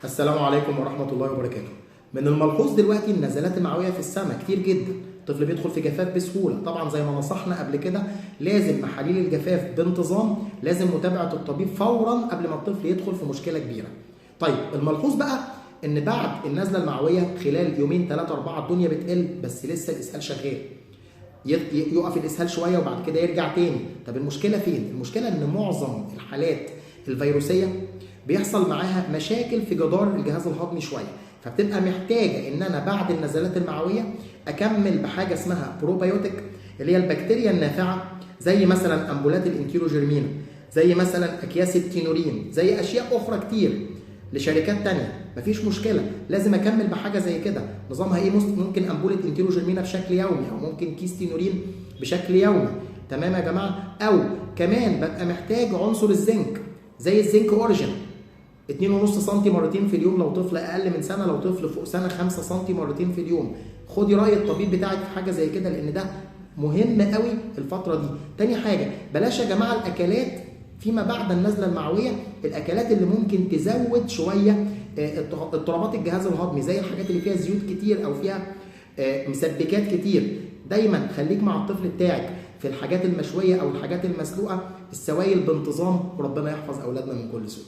السلام عليكم ورحمة الله وبركاته. من الملحوظ دلوقتي النزلات المعوية في السماء كتير جدا، الطفل بيدخل في جفاف بسهولة. طبعا زي ما نصحنا قبل كده لازم محاليل الجفاف بانتظام، لازم متابعة الطبيب فورا قبل ما الطفل يدخل في مشكلة كبيرة. طيب الملحوظ بقى ان بعد النزلة المعوية خلال يومين 3 4 الدنيا بتقل، بس لسه الاسهال شغال. يقف الاسهال شويه وبعد كده يرجع تاني. طب المشكله فين؟ المشكله ان معظم الحالات الفيروسيه بيحصل معاها مشاكل في جدار الجهاز الهضمي شويه، فبتبقى محتاجه ان انا بعد النزلات المعويه اكمل بحاجه اسمها بروبايوتيك، اللي هي البكتيريا النافعه، زي مثلا امبولات الانتيروجيرمينا، زي مثلا اكياس التينورين، زي اشياء اخرى كتير لشركات تانية. مفيش مشكله، لازم اكمل بحاجه زي كده. نظامها ايه؟ ممكن امبوله انتيروجيرمينا بشكل يومي، او ممكن كيس تينورين بشكل يومي. تمام يا جماعه؟ او كمان ببقى محتاج عنصر الزنك، زي الزنك اوريجين 2.5 سم مرتين في اليوم لو طفل اقل من سنه، لو طفل فوق سنه 5 سم مرتين في اليوم. خدي راي الطبيب بتاعك في حاجه زي كده، لان ده مهم قوي الفتره دي. تاني حاجه، بلاش يا جماعه الاكلات فيما بعد النزله المعويه، الاكلات اللي ممكن تزود شويه اضطرابات الجهاز الهضمي، زي الحاجات اللي فيها زيوت كتير او فيها مسبكات كتير. دايما خليك مع الطفل بتاعك في الحاجات المشويه او الحاجات المسلوقه، السوائل بانتظام، وربنا يحفظ اولادنا من كل سوء.